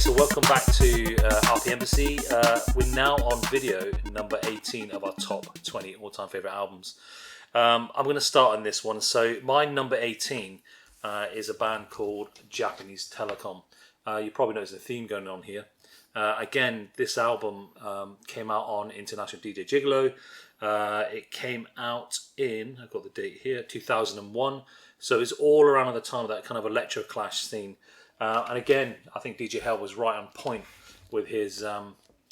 so welcome back to RPMBassy. We're now on video number 18 of our top 20 all-time favourite albums. I'm going to start on this one. So my number 18 is a band called Japanese Telecom. You probably notice the theme going on here. Again, this album came out on International DJ Gigolo. It came out in, I've got the date here, 2001. So it's all around at the time of that kind of electro clash scene. And again, I think DJ Hell was right on point with his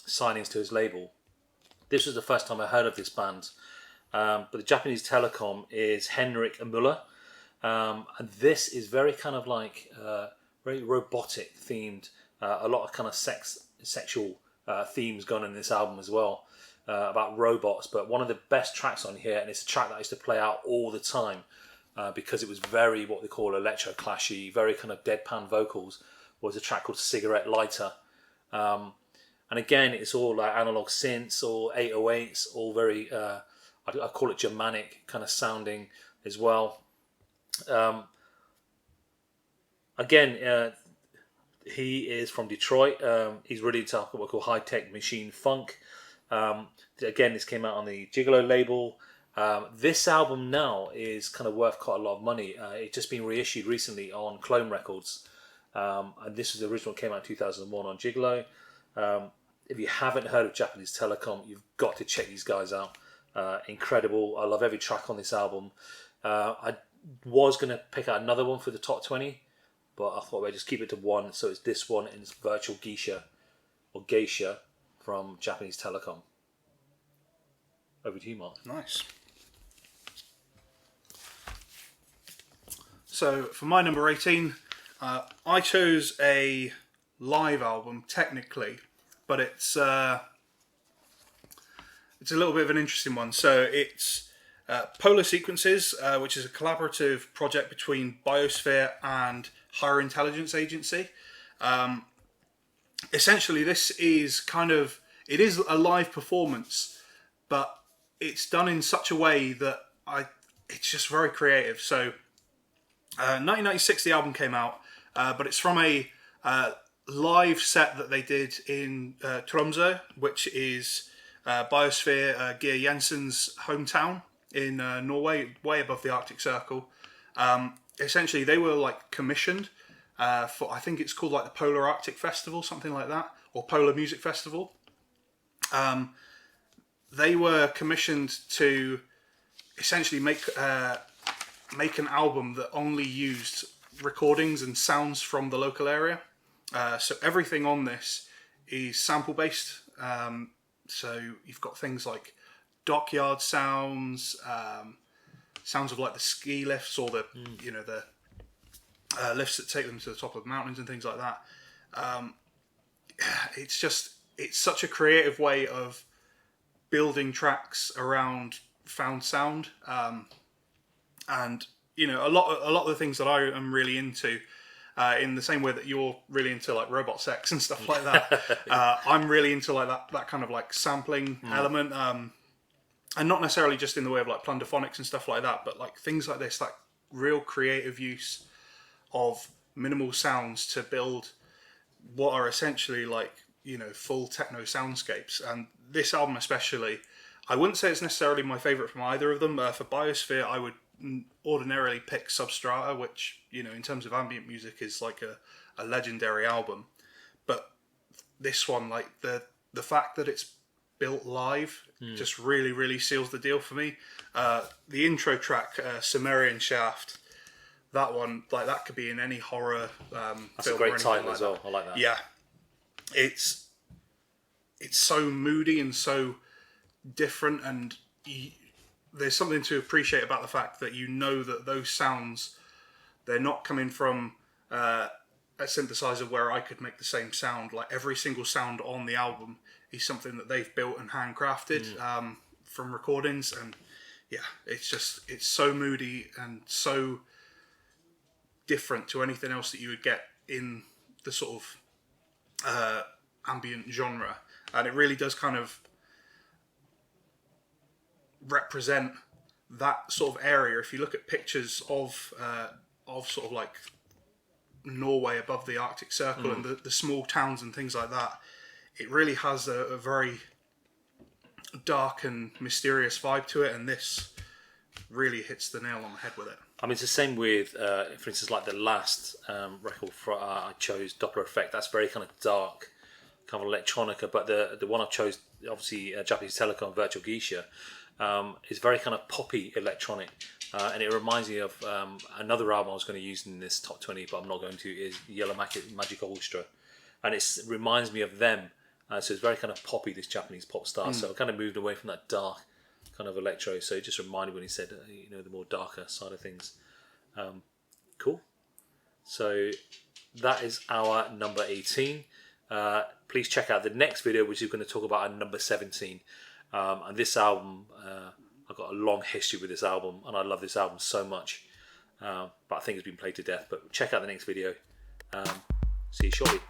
signings to his label. This was the first time I heard of this band. But the Japanese Telecom is Henrik Müller. And this is very kind of like very robotic themed. A lot of kind of sexual themes going on in this album as well. About robots. But one of the best tracks on here, and it's a track that I used to play out all the time. Because it was very what they call electro clashy, very kind of deadpan vocals, was a track called Cigarette Lighter. And again, it's all like analog synths, all 808s, all very, I call it Germanic kind of sounding as well. Again, he is from Detroit. He's really into what we call high-tech machine funk. Again, this came out on the Gigolo label. This album now is kind of worth quite a lot of money. It's just been reissued recently on Clone Records. And this was the original, came out in 2001 on Gigolo. If you haven't heard of Japanese Telecom, you've got to check these guys out. Incredible. I love every track on this album. I was going to pick out another one for the top 20, but I thought I'd just keep it to one. So it's this one, and it's Virtual Geisha, or Geisha, from Japanese Telecom. Over to you, Mark. Nice. So for my number 18, I chose a live album technically, but it's a little bit of an interesting one. So it's Polar Sequences, which is a collaborative project between Biosphere and Higher Intelligence Agency. Essentially, this is it is a live performance, but it's done in such a way that it's just very creative. So 1996 the album came out, but it's from a live set that they did in Tromsø, which is Biosphere Geir Jensen's hometown in Norway, way above the Arctic Circle. Essentially, they were like commissioned for, I think it's called like the Polar Arctic Festival, something like that, or Polar Music Festival. They were commissioned to essentially make an album that only used recordings and sounds from the local area. So everything on this is sample based. So you've got things like dockyard sounds, sounds of like the ski lifts or the lifts that take them to the top of the mountains and things like that. It's such a creative way of building tracks around found sound, and a lot of the things that I am really into, in the same way that you're really into like robot sex and stuff like that. I'm really into like that kind of like sampling element, and not necessarily just in the way of like plunderphonics and stuff like that, but like things like this, like real creative use of minimal sounds to build what are essentially like full techno soundscapes. And this album especially, I wouldn't say it's necessarily my favourite from either of them. For Biosphere, I would ordinarily pick Substrata, which in terms of ambient music is like a legendary album. But this one, like the fact that it's built live just really, really seals the deal for me. The intro track, Sumerian Shaft, that one, like that could be in any horror That's film a great or title like as well. that. I like that. Yeah, it's so moody and so different, and there's something to appreciate about the fact that that those sounds, they're not coming from a synthesizer where I could make the same sound. Like every single sound on the album is something that they've built and handcrafted from recordings, and yeah, it's so moody and so different to anything else that you would get in the sort of ambient genre, and it really does kind of represent that sort of area. If you look at pictures of sort of like Norway above the Arctic Circle and the small towns and things like that, it really has a very dark and mysterious vibe to it, and this really hits the nail on the head with it. I mean, it's the same with, for instance, like the last record I chose, Doppler Effect. That's very kind of dark, kind of electronica. But the one I chose, obviously, Japanese Telecom, Virtual Geisha, is very kind of poppy electronic. And it reminds me of another album I was going to use in this top 20, but I'm not going to, is Yellow Magic Orchestra. And it reminds me of them. So it's very kind of poppy, this Japanese pop star. So I kind of moved away from that dark kind of electro. So it just reminded me when he said, the more darker side of things. Cool. So that is our number 18. Please check out the next video, which is going to talk about our number 17. And this album, I've got a long history with this album, and I love this album so much. But I think it's been played to death. But check out the next video. See you shortly.